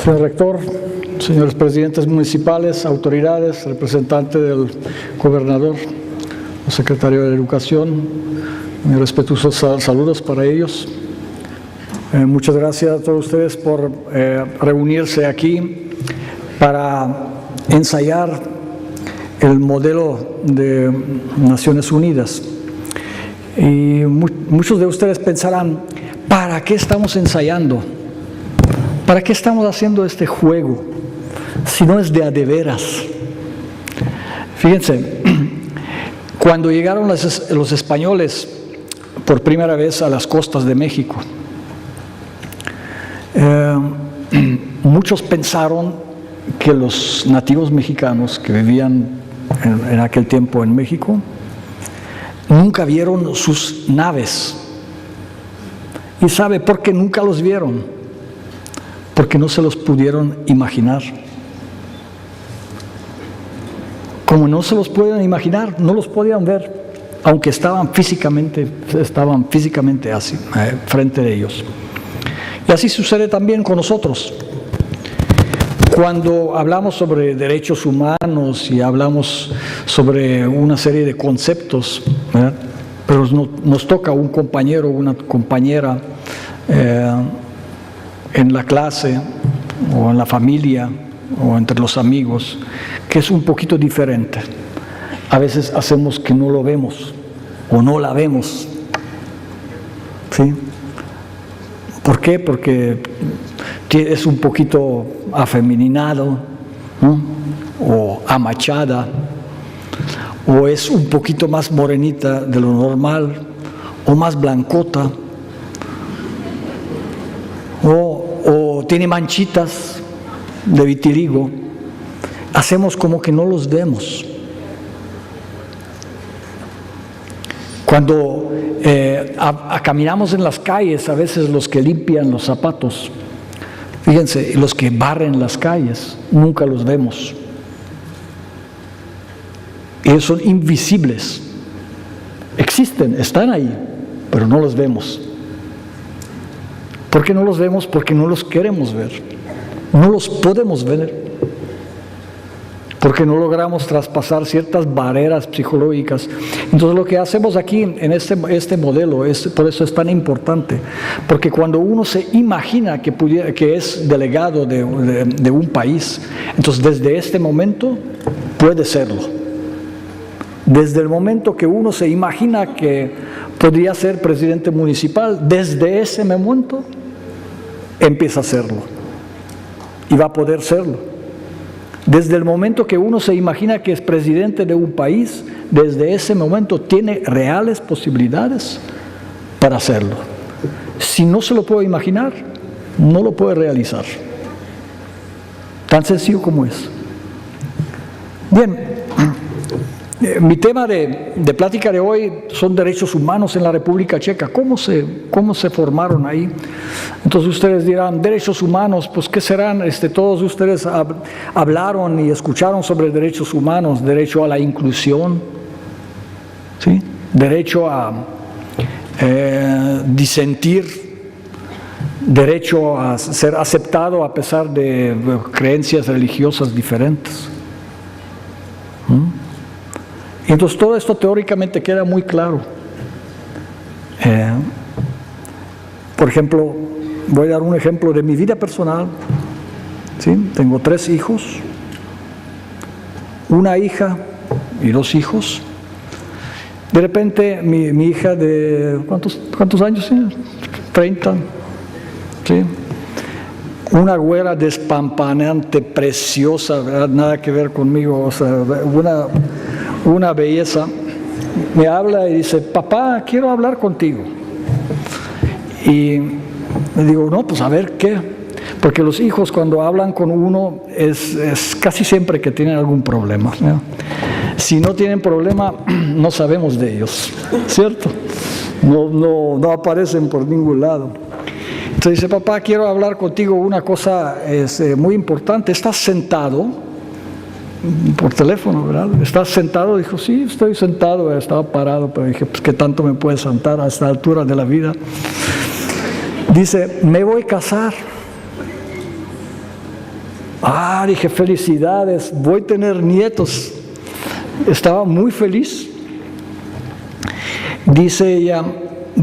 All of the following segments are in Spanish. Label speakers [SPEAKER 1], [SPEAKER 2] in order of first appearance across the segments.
[SPEAKER 1] Señor rector, señores presidentes municipales, autoridades, representante del gobernador, el secretario de Educación, mis respetuosos saludos para ellos. Muchas gracias a todos ustedes por reunirse aquí para ensayar el modelo de Naciones Unidas. Y muchos de ustedes pensarán, ¿para qué estamos ensayando? ¿Para qué estamos haciendo este juego si no es de a de veras? Fíjense, cuando llegaron los españoles por primera vez a las costas de México, muchos pensaron que los nativos mexicanos que vivían en aquel tiempo en México nunca vieron sus naves. ¿Y sabe por qué nunca los vieron? Porque no se los pudieron imaginar. Como no se los pueden imaginar, no los podían ver, aunque estaban físicamente así, frente de ellos. Y así sucede también con nosotros. Cuando hablamos sobre derechos humanos y hablamos sobre una serie de conceptos, ¿verdad? Pero nos toca un compañero o una compañera en la clase o en la familia o entre los amigos, que es un poquito diferente. A veces hacemos que no lo vemos o no la vemos. ¿Sí? ¿Por qué? Porque es un poquito afeminado, ¿no? O amachada, o es un poquito más morenita de lo normal, o más blancota, o tiene manchitas de vitiligo. Hacemos como que no los vemos. Cuando caminamos en las calles, a veces los que limpian los zapatos, fíjense, los que barren las calles, nunca los vemos. Ellos son invisibles. Existen, están ahí, pero no los vemos. ¿Por qué no los vemos? Porque no los queremos ver. No los podemos ver. Porque no logramos traspasar ciertas barreras psicológicas. Entonces lo que hacemos aquí en este modelo, por eso es tan importante, porque cuando uno se imagina que es delegado de un país, entonces desde este momento puede serlo. Desde el momento que uno se imagina que podría ser presidente municipal, desde ese momento empieza a serlo y va a poder serlo. Desde el momento que uno se imagina que es presidente de un país, desde ese momento tiene reales posibilidades para hacerlo. Si no se lo puede imaginar, no lo puede realizar. Tan sencillo como es. Bien, mi tema de plática de hoy son derechos humanos en la República Checa. ¿Cómo se formaron ahí? Entonces ustedes dirán, derechos humanos, pues ¿qué serán? Todos ustedes hablaron y escucharon sobre derechos humanos, derecho a la inclusión, ¿sí? Derecho a disentir, derecho a ser aceptado a pesar de creencias religiosas diferentes. Y entonces todo esto teóricamente queda muy claro. Por ejemplo, voy a dar un ejemplo de mi vida personal. ¿Sí? Tengo 3 hijos, una hija y 2 hijos. De repente mi hija de, ¿cuántos años tiene? 30. ¿Sí? Una güera despampanante, preciosa, ¿verdad? Nada que ver conmigo, o sea, una belleza. Me habla y dice, papá, quiero hablar contigo. Y le digo, no, pues a ver qué. Porque los hijos cuando hablan con uno es casi siempre que tienen algún problema, ¿no? Si no tienen problema, no sabemos de ellos, ¿cierto? No aparecen por ningún lado. Entonces dice, papá, quiero hablar contigo, una cosa muy importante. ¿Estás sentado? Por teléfono, ¿verdad? ¿Estás sentado? Dijo, sí, estoy sentado. Estaba parado, pero dije, pues, ¿qué tanto me puedes sentar a esta altura de la vida? Dice, me voy a casar. Dije, felicidades, voy a tener nietos. Estaba muy feliz. Dice ella,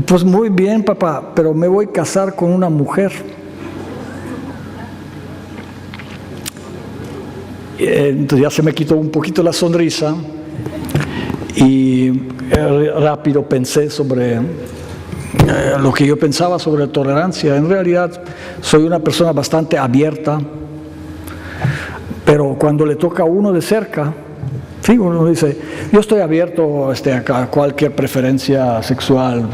[SPEAKER 1] pues muy bien, papá, pero me voy a casar con una mujer. Entonces ya se me quitó un poquito la sonrisa y rápido pensé sobre lo que yo pensaba sobre tolerancia. En realidad soy una persona bastante abierta, pero cuando le toca a uno de cerca, sí, uno dice, yo estoy abierto a cualquier preferencia sexual,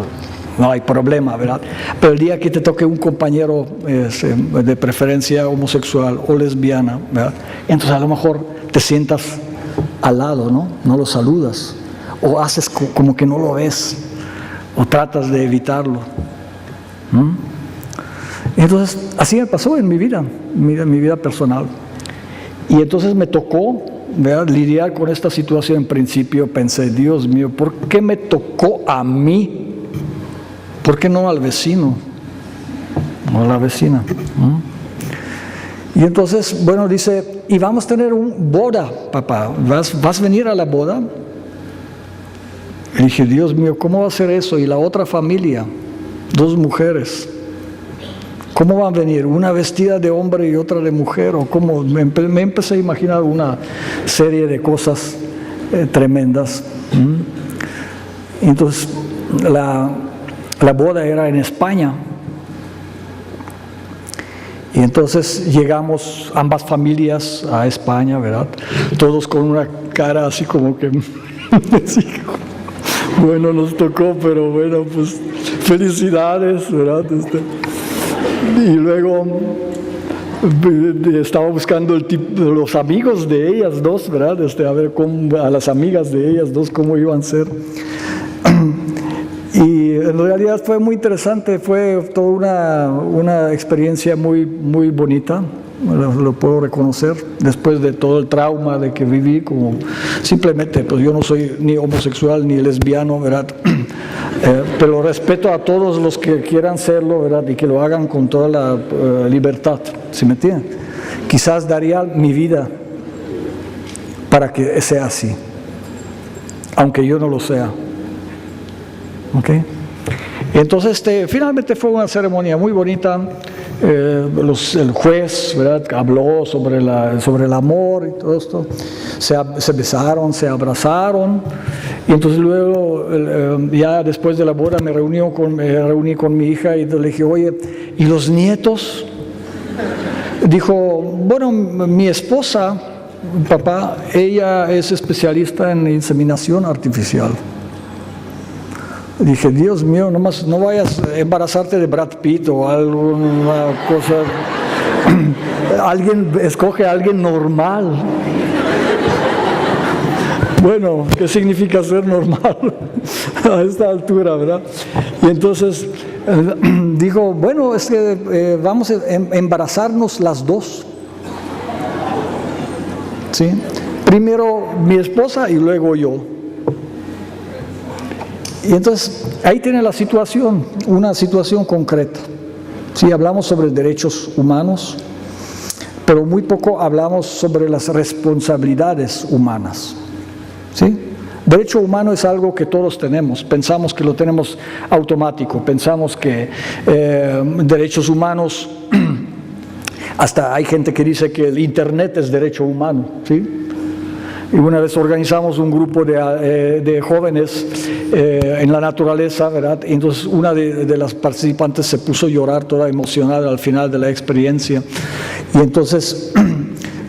[SPEAKER 1] no hay problema, ¿verdad? Pero el día que te toque un compañero de preferencia homosexual o lesbiana, ¿verdad? Entonces a lo mejor te sientas al lado, ¿no? No lo saludas, o haces como que no lo ves, o tratas de evitarlo. Entonces así me pasó en mi vida personal. Y entonces me tocó, ¿verdad?, lidiar con esta situación. En principio pensé, Dios mío, ¿por qué me tocó a mí? ¿Por qué no al vecino o a la vecina? Y entonces, bueno, dice, y vamos a tener una boda, papá, ¿vas a venir a la boda? Y dije, Dios mío, ¿cómo va a ser eso? Y la otra familia, 2 mujeres, ¿cómo van a venir? Una vestida de hombre y otra de mujer, o cómo. Me empecé a imaginar una serie de cosas tremendas. Entonces, la boda era en España. Y entonces llegamos ambas familias a España, ¿verdad? Todos con una cara así como que, bueno, nos tocó, pero bueno, pues felicidades, ¿verdad? Y luego estaba buscando los amigos de ellas dos, ¿verdad? A ver a las amigas de ellas dos cómo iban a ser. Y en realidad fue muy interesante, fue toda una experiencia muy, muy bonita, lo puedo reconocer, después de todo el trauma de que viví, como simplemente, pues yo no soy ni homosexual ni lesbiano, ¿verdad? Pero respeto a todos los que quieran serlo, ¿verdad? Y que lo hagan con toda la libertad, ¿sí me entienden? Quizás daría mi vida para que sea así, aunque yo no lo sea. Okay. Entonces finalmente fue una ceremonia muy bonita. El juez, ¿verdad?, habló sobre el amor y todo esto. Se besaron, se abrazaron. Y entonces luego, ya después de la boda, me reuní con mi hija y le dije, oye, ¿y los nietos? Dijo, bueno, mi esposa, papá, ella es especialista en inseminación artificial. Dije, Dios mío, no vayas a embarazarte de Brad Pitt o alguna cosa. Escoge a alguien normal. Bueno, ¿qué significa ser normal a esta altura, verdad? Y entonces dijo, bueno, es que vamos a embarazarnos las dos. ¿Sí? Primero mi esposa y luego yo. Y entonces ahí tiene la situación, una situación concreta. Sí, hablamos sobre derechos humanos, pero muy poco hablamos sobre las responsabilidades humanas. ¿Sí? Derecho humano es algo que todos tenemos, pensamos que lo tenemos automático, pensamos que derechos humanos, hasta hay gente que dice que el Internet es derecho humano, ¿sí? Y una vez organizamos un grupo de jóvenes en la naturaleza, ¿verdad? Y entonces una de las participantes se puso a llorar toda emocionada al final de la experiencia. Y entonces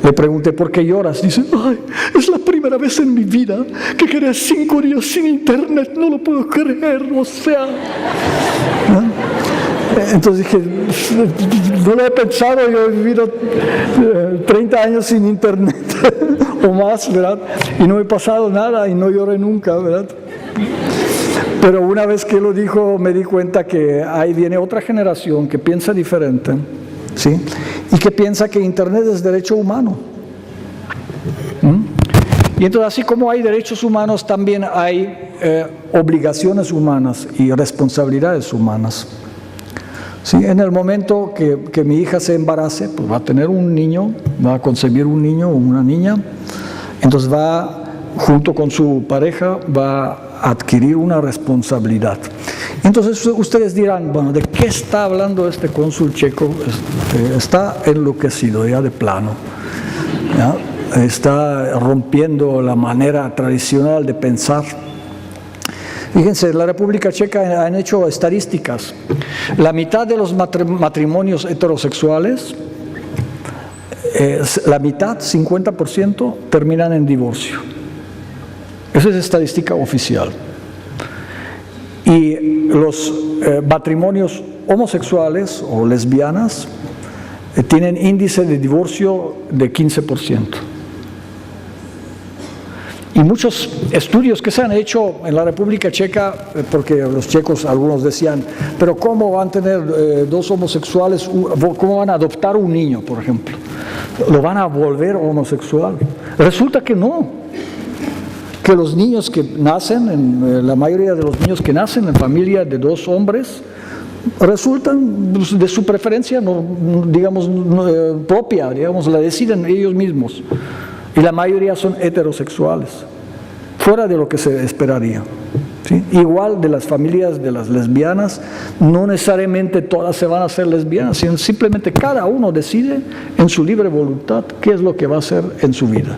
[SPEAKER 1] le pregunté, ¿por qué lloras? Dice, ay, es la primera vez en mi vida que quedé 5 días sin internet, no lo puedo creer, o sea. ¿No? Entonces dije, no lo he pensado, yo he vivido 30 años sin internet o más, ¿verdad? Y no he pasado nada y no lloré nunca, ¿verdad? Pero una vez que lo dijo, me di cuenta que ahí viene otra generación que piensa diferente, ¿sí? Y que piensa que internet es derecho humano. Y entonces, así como hay derechos humanos, también hay obligaciones humanas y responsabilidades humanas. ¿Sí? En el momento que mi hija se embarace, pues va a tener un niño, va a concebir un niño o una niña, entonces va, junto con su pareja, va a adquirir una responsabilidad. Entonces ustedes dirán, bueno, ¿de qué está hablando este cónsul checo? Está enloquecido ya de plano, ¿ya? Está rompiendo la manera tradicional de pensar. Fíjense, la República Checa han hecho estadísticas. La mitad de los matrimonios heterosexuales, la mitad, 50%, terminan en divorcio. Esa es estadística oficial. Y los matrimonios homosexuales o lesbianas tienen índice de divorcio de 15%. Y muchos estudios que se han hecho en la República Checa, porque los checos, algunos decían, pero ¿cómo van a tener dos homosexuales, cómo van a adoptar un niño, por ejemplo? ¿Lo van a volver homosexual? Resulta que no, que los niños que nacen, la mayoría de los niños que nacen en familia de dos hombres, resultan de su preferencia, digamos, propia, digamos, la deciden ellos mismos. Y la mayoría son heterosexuales, fuera de lo que se esperaría. ¿Sí? Igual de las familias de las lesbianas, no necesariamente todas se van a hacer lesbianas, sino simplemente cada uno decide en su libre voluntad qué es lo que va a hacer en su vida.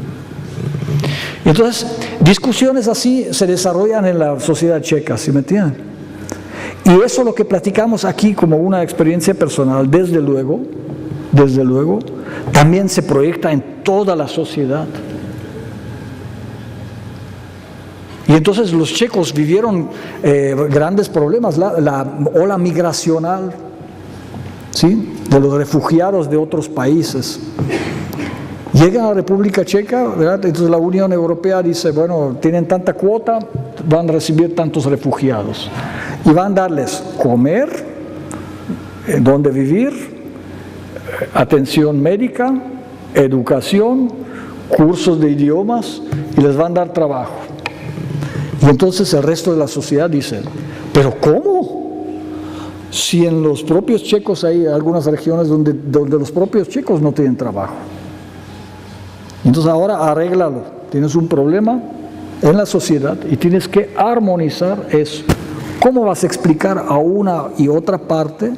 [SPEAKER 1] Y entonces, discusiones así se desarrollan en la sociedad checa, ¿sí me entienden? Y eso es lo que platicamos aquí como una experiencia personal, desde luego, también se proyecta en toda la sociedad. Y entonces los checos vivieron grandes problemas, la ola migracional, ¿sí?, de los refugiados de otros países. Llegan a la República Checa, ¿verdad? Entonces la Unión Europea dice, bueno, tienen tanta cuota, van a recibir tantos refugiados. Y van a darles comer, dónde vivir, atención médica, educación, cursos de idiomas, y les van a dar trabajo. Y entonces el resto de la sociedad dice, ¿pero cómo? Si en los propios checos hay algunas regiones donde los propios checos no tienen trabajo. Entonces ahora arréglalo. Tienes un problema en la sociedad y tienes que armonizar eso. ¿Cómo vas a explicar a una y otra parte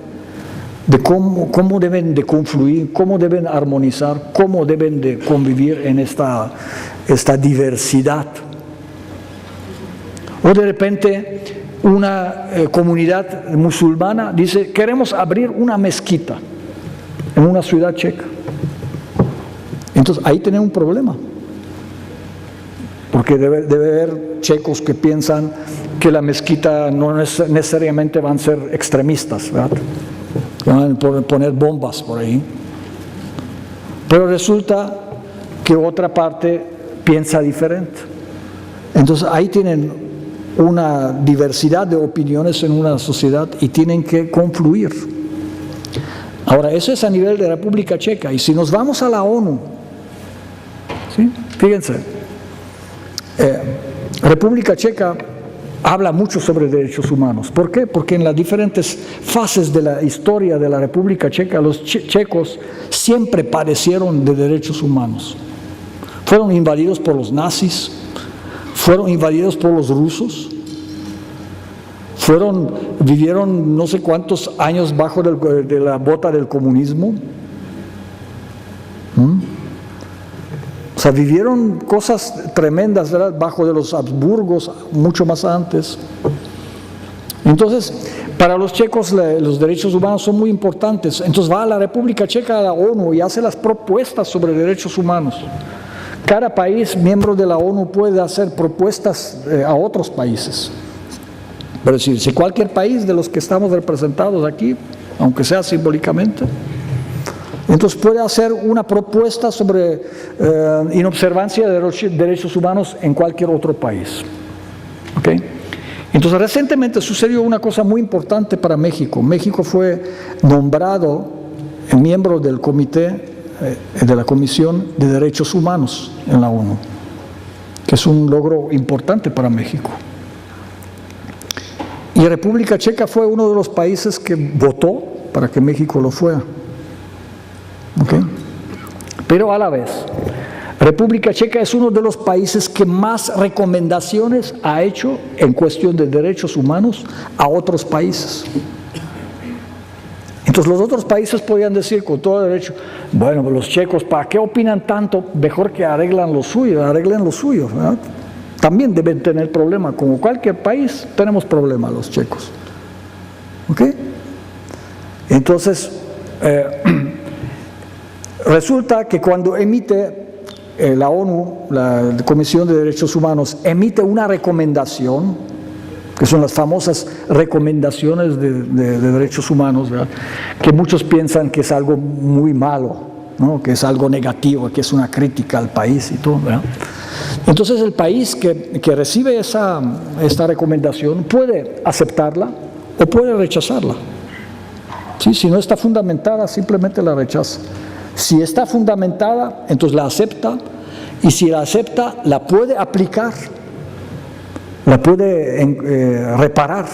[SPEAKER 1] de cómo deben de confluir, cómo deben armonizar, cómo deben de convivir en esta diversidad? O de repente una comunidad musulmana dice, queremos abrir una mezquita en una ciudad checa. Entonces ahí tienen un problema, porque debe haber checos que piensan que la mezquita no necesariamente van a ser extremistas, ¿verdad? Van a poner bombas por ahí. Pero resulta que otra parte piensa diferente. Entonces ahí tienen una diversidad de opiniones en una sociedad y tienen que confluir. Ahora, eso es a nivel de República Checa. Y si nos vamos a la ONU, ¿sí?, fíjense, República Checa habla mucho sobre derechos humanos. ¿Por qué? Porque en las diferentes fases de la historia de la República Checa, los checos siempre padecieron de derechos humanos. Fueron invadidos por los nazis, fueron invadidos por los rusos, vivieron no sé cuántos años bajo de la bota del comunismo. O sea, vivieron cosas tremendas, ¿verdad?, bajo de los Habsburgos, mucho más antes. Entonces, para los checos los derechos humanos son muy importantes. Entonces va a la República Checa, a la ONU, y hace las propuestas sobre derechos humanos. Cada país miembro de la ONU puede hacer propuestas a otros países. Pero si cualquier país de los que estamos representados aquí, aunque sea simbólicamente, entonces puede hacer una propuesta sobre inobservancia de los derechos humanos en cualquier otro país. ¿Okay? Entonces recientemente sucedió una cosa muy importante para México. México fue nombrado miembro del comité, de la Comisión de Derechos Humanos en la ONU, que es un logro importante para México. Y República Checa fue uno de los países que votó para que México lo fuera. ¿Okay? Pero a la vez, República Checa es uno de los países que más recomendaciones ha hecho en cuestión de derechos humanos a otros países. Entonces los otros países podían decir con todo derecho, bueno, los checos, ¿para qué opinan tanto? Mejor que arreglen lo suyo, ¿verdad? También deben tener problemas, como cualquier país tenemos problemas los checos. ¿Ok? Entonces, resulta que cuando emite la ONU, la Comisión de Derechos Humanos, emite una recomendación, que son las famosas recomendaciones de derechos humanos, ¿verdad? Que muchos piensan que es algo muy malo, ¿no? Que es algo negativo, que es una crítica al país y todo, ¿verdad? Entonces el país que recibe esta recomendación puede aceptarla o puede rechazarla. ¿Sí? Si no está fundamentada, simplemente la rechaza. Si está fundamentada, entonces la acepta, y si la acepta, la puede aplicar, la puede reparar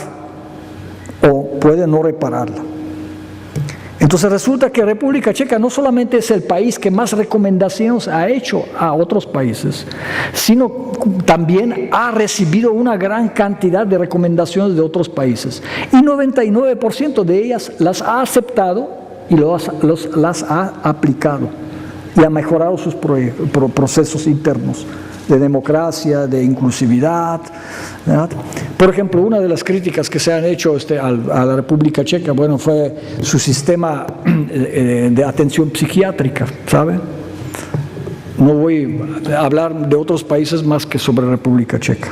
[SPEAKER 1] o puede no repararla. Entonces resulta que República Checa no solamente es el país que más recomendaciones ha hecho a otros países, sino también ha recibido una gran cantidad de recomendaciones de otros países. Y 99% de ellas las ha aceptado y las ha aplicado y ha mejorado sus procesos internos de democracia, de inclusividad, ¿verdad? Por ejemplo, una de las críticas que se han hecho a la República Checa, bueno, fue su sistema de atención psiquiátrica, ¿sabe? No voy a hablar de otros países más que sobre República Checa,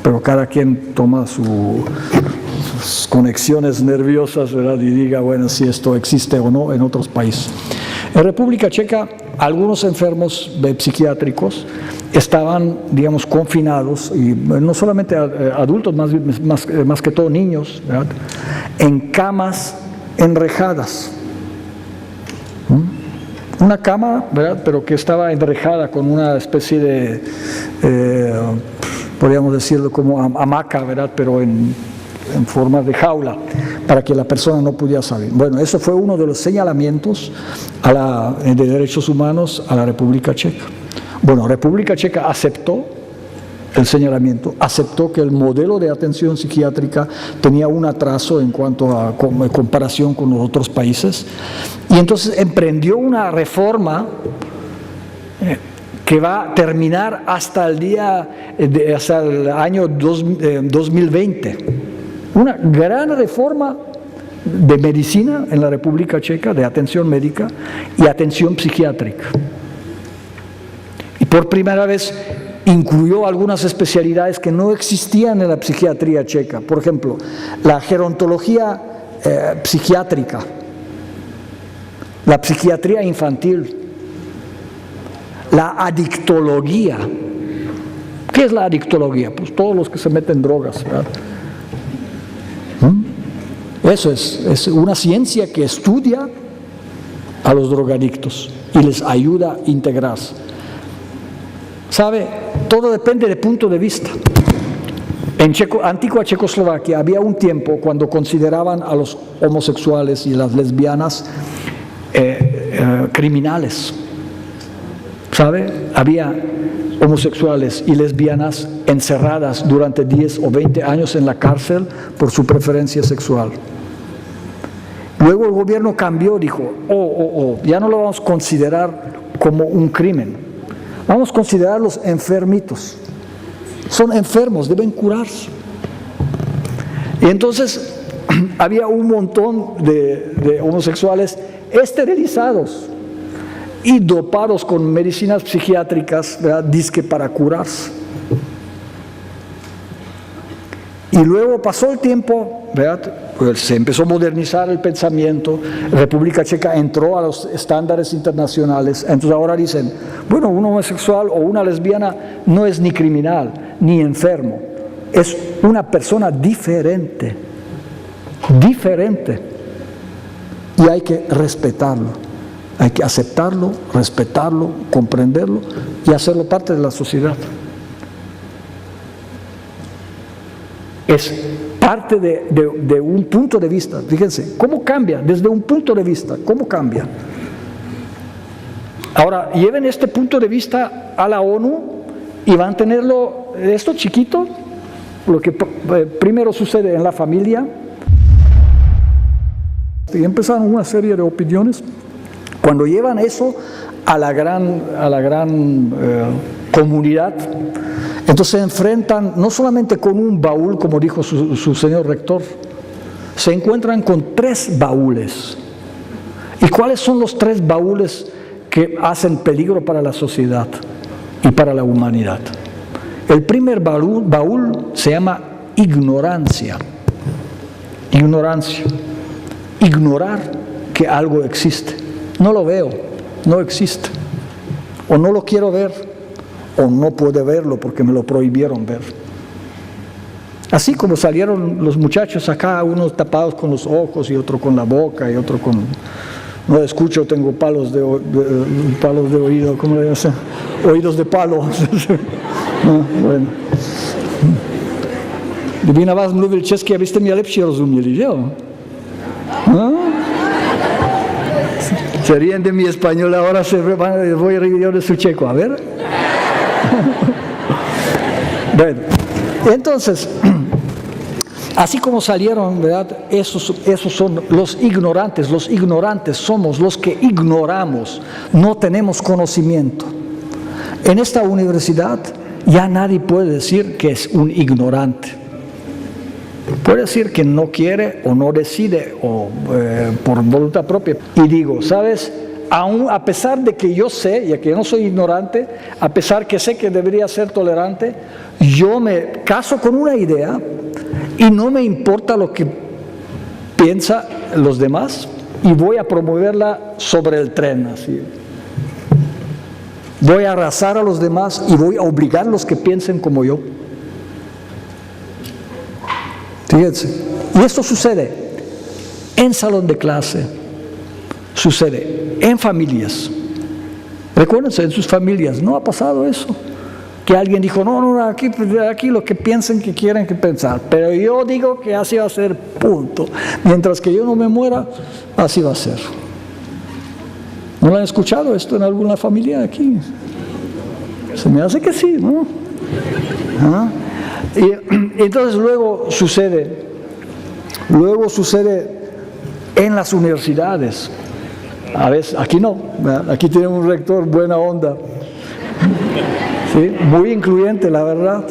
[SPEAKER 1] pero cada quien toma sus conexiones nerviosas, ¿verdad? Y diga, bueno, si esto existe o no en otros países. En República Checa, algunos enfermos psiquiátricos estaban, digamos, confinados, y no solamente adultos, más que todo niños, ¿verdad? En camas enrejadas. Una cama, ¿verdad? Pero que estaba enrejada con una especie de, podríamos decirlo como hamaca, ¿verdad? Pero en forma de jaula, para que la persona no pudiera salir. Bueno, eso fue uno de los señalamientos de derechos humanos a la República Checa. Bueno, República Checa aceptó el señalamiento, aceptó que el modelo de atención psiquiátrica tenía un atraso en cuanto a comparación con los otros países, y entonces emprendió una reforma que va a terminar hasta el año 2020. Una gran reforma de medicina en la República Checa, de atención médica y atención psiquiátrica. Y por primera vez incluyó algunas especialidades que no existían en la psiquiatría checa. Por ejemplo, la gerontología psiquiátrica, la psiquiatría infantil, la adictología. ¿Qué es la adictología? Pues todos los que se meten drogas, ¿verdad? Eso es una ciencia que estudia a los drogadictos y les ayuda a integrarse. ¿Sabe? Todo depende del punto de vista. En antigua Checoslovaquia había un tiempo cuando consideraban a los homosexuales y las lesbianas criminales. ¿Sabe? Había homosexuales y lesbianas encerradas durante 10 o 20 años en la cárcel por su preferencia sexual. Luego el gobierno cambió, dijo, ya no lo vamos a considerar como un crimen, vamos a considerarlos enfermitos. Son enfermos, deben curarse. Y entonces había un montón de homosexuales esterilizados y dopados con medicinas psiquiátricas, ¿verdad? Dizque para curarse. Y luego pasó el tiempo, ¿verdad? Pues se empezó a modernizar el pensamiento, la República Checa entró a los estándares internacionales, entonces ahora dicen, bueno, un homosexual o una lesbiana no es ni criminal, ni enfermo, es una persona diferente, y hay que respetarlo, hay que aceptarlo, respetarlo, comprenderlo y hacerlo parte de la sociedad. es parte de un punto de vista. Fíjense, ¿cómo cambia? Desde un punto de vista, ¿cómo cambia? Ahora, lleven este punto de vista a la ONU y van a tenerlo, esto chiquito, lo que primero sucede en la familia. Y empezaron una serie de opiniones. Cuando llevan eso a la gran comunidad, entonces se enfrentan no solamente con un baúl, como dijo su señor rector, se encuentran con 3 baúles. ¿Y cuáles son los 3 baúles que hacen peligro para la sociedad y para la humanidad? El primer baúl se llama ignorancia. Ignorancia. Ignorar que algo existe. No lo veo, no existe. O no lo quiero ver, o no puedo verlo porque me lo prohibieron ver. Así como salieron los muchachos acá, unos tapados con los ojos y otro con la boca y otro con... No escucho, tengo palos de oído, ¿cómo le dicen? Oídos de palo. No, bueno. Kdyby na vás mluvil česky, abyste mě lepší rozuměli, že jo? ¿No? Se ríen de mi español, ahora voy a reír yo de su checo, a ver. Bueno, entonces, así como salieron, ¿verdad? Esos son los ignorantes somos los que ignoramos, no tenemos conocimiento. En esta universidad ya nadie puede decir que es un ignorante. Puede decir que no quiere o no decide o por voluntad propia. Y digo, ¿sabes? Aún a pesar de que yo sé, ya que yo no soy ignorante, a pesar que sé que debería ser tolerante, yo me caso con una idea y no me importa lo que piensan los demás y voy a promoverla sobre el tren, así. Voy a arrasar a los demás y voy a obligarlos que piensen como yo. Fíjense, y esto sucede en salón de clase, sucede en familias. Recuérdense, en sus familias, ¿no ha pasado eso? Que alguien dijo, no, aquí lo que piensen que quieren que pensar, pero yo digo que así va a ser, punto. Mientras que yo no me muera, así va a ser. ¿No lo han escuchado esto en alguna familia aquí? Se me hace que sí, ¿no? ¿Ah? Y entonces luego sucede en las universidades. A veces, aquí no, ¿verdad? Aquí tiene un rector buena onda, ¿sí? Muy incluyente, la verdad.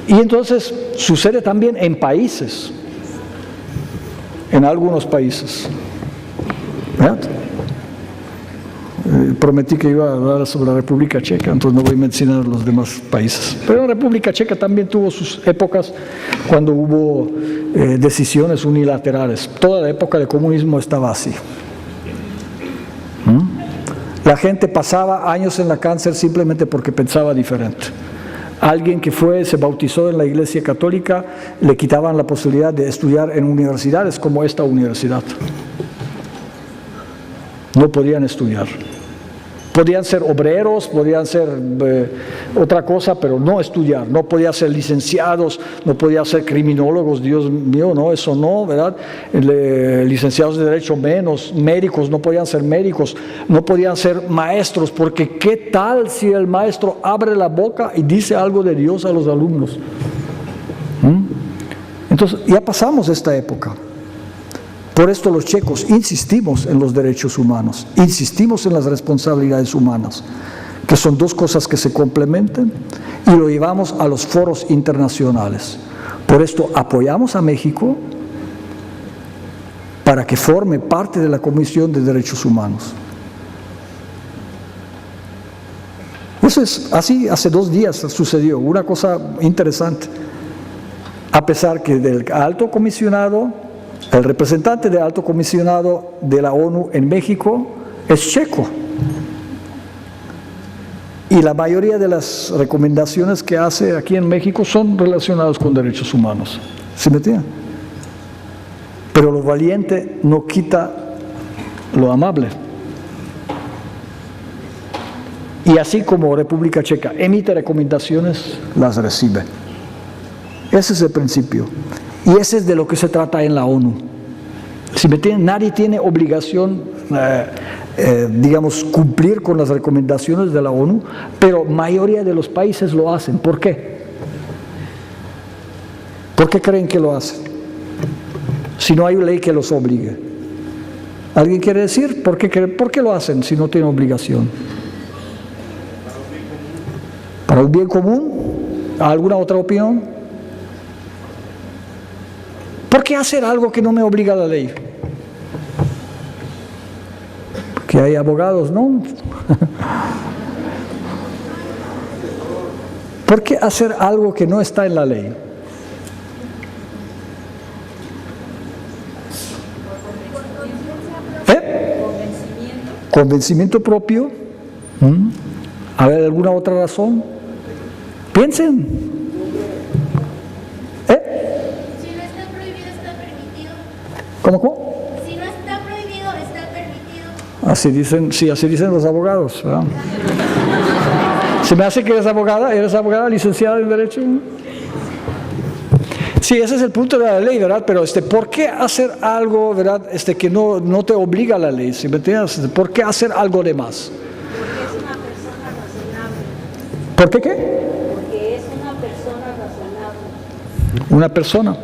[SPEAKER 1] Y entonces sucede también en países, en algunos países, ¿verdad? Prometí que iba a hablar sobre la República Checa, entonces no voy a mencionar los demás países. Pero la República Checa también tuvo sus épocas cuando hubo decisiones unilaterales. Toda la época del comunismo estaba así. La gente pasaba años en la cárcel simplemente porque pensaba diferente. Alguien que se bautizó en la Iglesia Católica, le quitaban la posibilidad de estudiar en universidades como esta universidad. No podían estudiar. Podían ser obreros, podían ser otra cosa, pero no estudiar. No podían ser licenciados, no podían ser criminólogos, Dios mío, no, eso no, ¿verdad? Licenciados de Derecho menos, médicos, no podían ser médicos, no podían ser maestros, porque ¿qué tal si el maestro abre la boca y dice algo de Dios a los alumnos? Entonces, ya pasamos esta época. Por esto los checos insistimos en los derechos humanos, insistimos en las responsabilidades humanas, que son dos cosas que se complementan, y lo llevamos a los foros internacionales. Por esto apoyamos a México para que forme parte de la Comisión de Derechos Humanos. Eso es así, hace 2 días sucedió una cosa interesante. A pesar que del alto comisionado, el representante del alto comisionado de la ONU en México es checo. Y la mayoría de las recomendaciones que hace aquí en México son relacionadas con derechos humanos. ¿Sí me entienden? Pero lo valiente no quita lo amable. Y así como República Checa emite recomendaciones, las recibe. Ese es el principio. Y ese es de lo que se trata en la ONU. Si me entienden, nadie tiene obligación, digamos, cumplir con las recomendaciones de la ONU, pero mayoría de los países lo hacen. ¿Por qué? ¿Por qué creen que lo hacen? Si no hay ley que los obligue. ¿Alguien quiere decir por qué lo hacen si no tienen obligación? ¿Para el bien común? ¿Alguna otra opinión? ¿Por qué hacer algo que no me obliga la ley? Porque hay abogados, ¿no? ¿Por qué hacer algo que no está en la ley? Convencimiento propio. A ver, ¿alguna otra razón? Piensen.
[SPEAKER 2] Si no está prohibido, está permitido.
[SPEAKER 1] ¿Cómo?
[SPEAKER 2] Si no está prohibido, está permitido.
[SPEAKER 1] Así dicen, sí, así dicen los abogados, ¿verdad? Se me hace que eres abogada, licenciada en Derecho. Sí, ese es el punto de la ley, ¿verdad? Pero ¿por qué hacer algo, verdad? Que no te obliga a la ley, ¿sí me entiendes? ¿Por qué hacer algo de más?
[SPEAKER 2] Porque es una persona razonable.
[SPEAKER 1] ¿Por qué qué?
[SPEAKER 2] Porque es una persona razonable.
[SPEAKER 1] Una persona.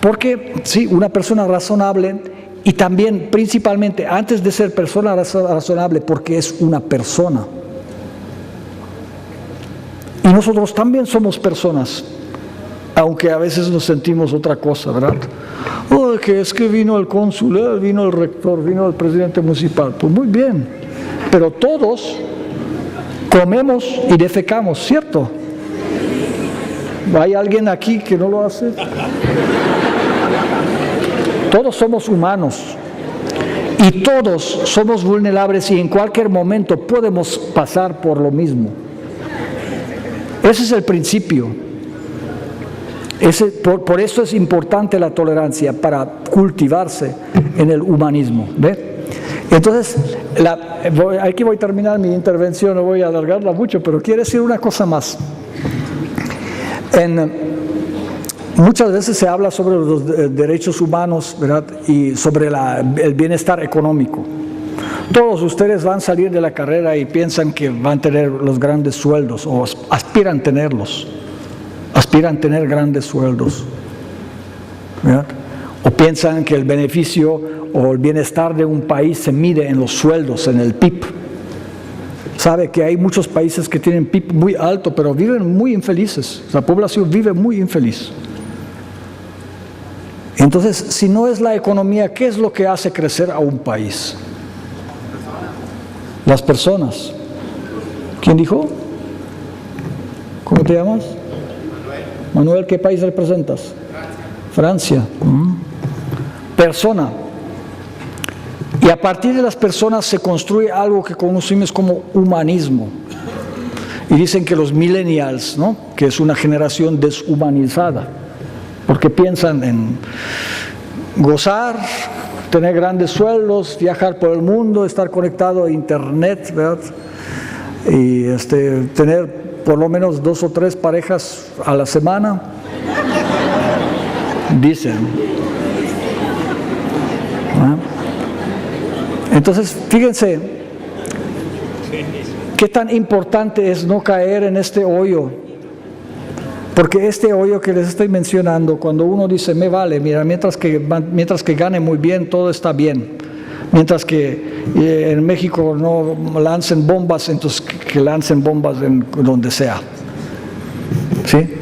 [SPEAKER 1] Porque, sí, una persona razonable y también, principalmente, antes de ser persona razonable, porque es una persona. Y nosotros también somos personas. Aunque a veces nos sentimos otra cosa, ¿verdad? Oh, que es que vino el cónsul, vino el rector, vino el presidente municipal. Pues muy bien, pero todos comemos y defecamos, ¿cierto? ¿Hay alguien aquí que no lo hace? Todos somos humanos y todos somos vulnerables y en cualquier momento podemos pasar por lo mismo. Ese es el principio. Por eso es importante la tolerancia, para cultivarse en el humanismo. ¿Ve? Entonces, aquí voy a terminar mi intervención, no voy a alargarla mucho, pero quiero decir una cosa más. Muchas veces se habla sobre los derechos humanos, ¿verdad? Y sobre el bienestar económico. Todos ustedes van a salir de la carrera y piensan que van a tener los grandes sueldos o aspiran a tenerlos. Aspiran a tener grandes sueldos, ¿verdad? O piensan que el beneficio o el bienestar de un país se mide en los sueldos, en el PIB. Sabe que hay muchos países que tienen PIB muy alto, pero viven muy infelices. La población vive muy infeliz. Entonces, si no es la economía, ¿qué es lo que hace crecer a un país? Las personas. ¿Quién dijo? ¿Cómo te llamas? Manuel, ¿qué país representas? Francia. Persona. Y a partir de las personas se construye algo que conocemos como humanismo. Y dicen que los millennials, ¿no? Que es una generación deshumanizada, porque piensan en gozar, tener grandes sueldos, viajar por el mundo, estar conectado a internet, ¿verdad? Y tener por lo menos 2 o 3 parejas a la semana, dicen. ¿Ah? Entonces, fíjense, qué tan importante es no caer en este hoyo, porque este hoyo que les estoy mencionando, cuando uno dice, me vale, mira, mientras que gane muy bien, todo está bien. Mientras que en México no lancen bombas, entonces que lancen bombas en donde sea. ¿Sí?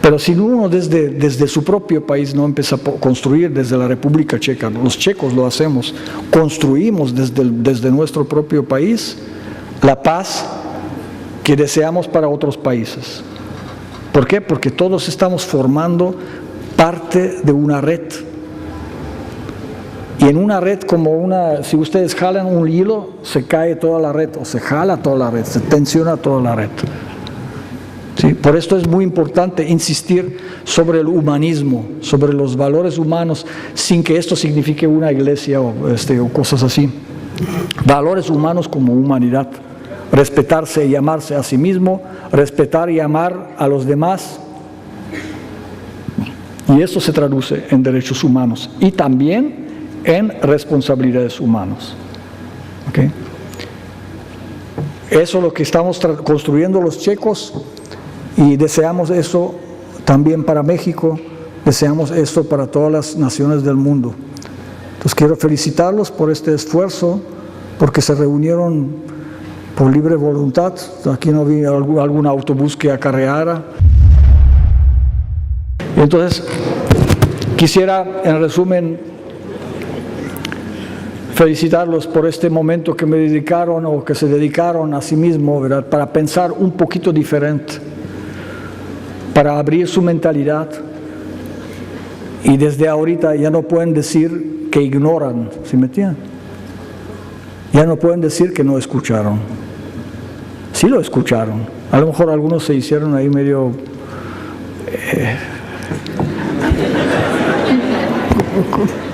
[SPEAKER 1] Pero si uno desde su propio país no empieza a construir, desde la República Checa, los checos lo hacemos, construimos desde nuestro propio país la paz que deseamos para otros países. ¿Por qué? Porque todos estamos formando parte de una red. Y en una red si ustedes jalan un hilo, se cae toda la red, o se jala toda la red, se tensiona toda la red. ¿Sí? Por esto es muy importante insistir sobre el humanismo, sobre los valores humanos, sin que esto signifique una iglesia o cosas así. Valores humanos como humanidad, respetarse y amarse a sí mismo, respetar y amar a los demás. Y eso se traduce en derechos humanos y también en responsabilidades humanas. ¿Okay? Eso es lo que estamos construyendo los checos y deseamos eso también para México, deseamos esto para todas las naciones del mundo. Entonces quiero felicitarlos por este esfuerzo, porque se reunieron por libre voluntad. Aquí no vi algún autobús que acarreara. Y entonces quisiera, en resumen, felicitarlos por este momento que me dedicaron o que se dedicaron a sí mismos, ¿verdad? Para pensar un poquito diferente, para abrir su mentalidad. Y desde ahorita ya no pueden decir que ignoran, ¿sí me entienden? Ya no pueden decir que no escucharon. Sí lo escucharon. A lo mejor algunos se hicieron ahí medio...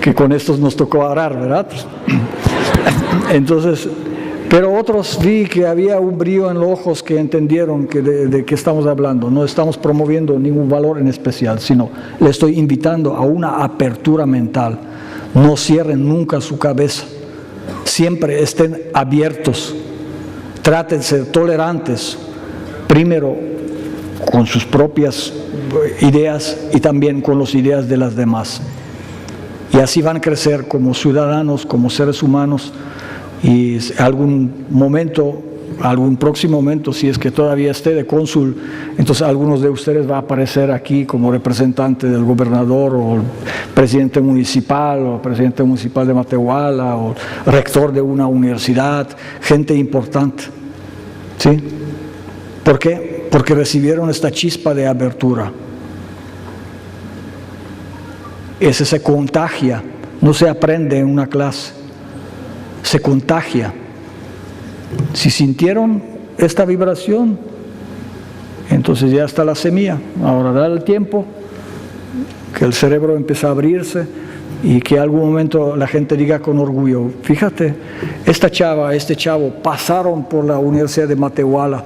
[SPEAKER 1] que con estos nos tocó orar, ¿verdad? Entonces, pero otros vi que había un brillo en los ojos que entendieron que de qué estamos hablando. No estamos promoviendo ningún valor en especial, sino le estoy invitando a una apertura mental. No cierren nunca su cabeza. Siempre estén abiertos. Traten de ser tolerantes, primero con sus propias ideas y también con las ideas de las demás. Y así van a crecer como ciudadanos, como seres humanos, y algún momento, algún próximo momento, si es que todavía esté de cónsul, entonces algunos de ustedes va a aparecer aquí como representante del gobernador o el presidente municipal de Matehuala o rector de una universidad, gente importante. ¿Sí? ¿Por qué? Porque recibieron esta chispa de apertura. Ese se contagia, no se aprende en una clase, se contagia. Si sintieron esta vibración, entonces ya está la semilla. Ahora da el tiempo que el cerebro empiece a abrirse y que en algún momento la gente diga con orgullo: fíjate, esta chava, este chavo pasaron por la Universidad de Matehuala,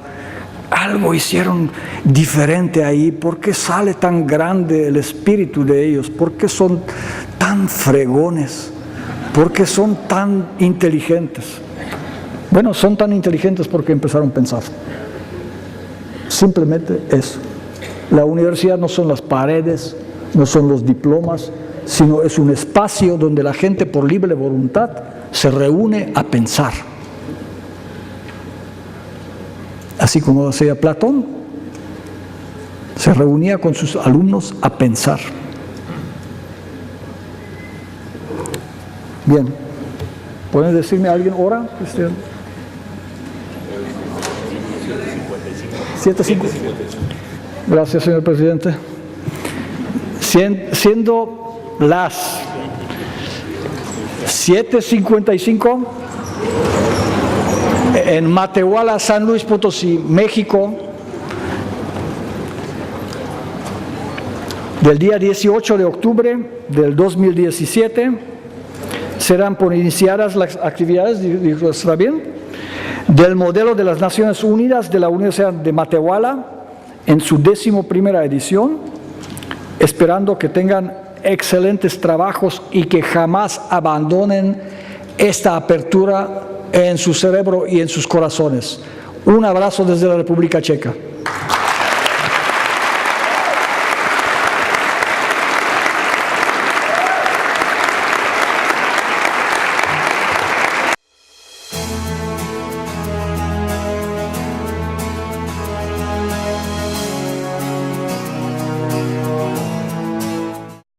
[SPEAKER 1] algo hicieron diferente ahí. ¿Por qué sale tan grande el espíritu de ellos? ¿Por qué son tan fregones? ¿Por qué son tan inteligentes? Bueno, son tan inteligentes porque empezaron a pensar. Simplemente eso. La universidad no son las paredes, no son los diplomas, sino es un espacio donde la gente por libre voluntad se reúne a pensar. Así como hacía Platón, se reunía con sus alumnos a pensar. Bien, ¿pueden decirme a alguien hora? 7:55. Gracias, señor presidente. Siendo las 7:55 en Matehuala, San Luis Potosí, México, del día 18 de octubre del 2017, serán por iniciadas las actividades, ¿está bien?, del modelo de las Naciones Unidas de la Universidad de Matehuala en su 11ª edición, esperando que tengan excelentes trabajos y que jamás abandonen esta apertura en su cerebro y en sus corazones. Un abrazo desde la República Checa.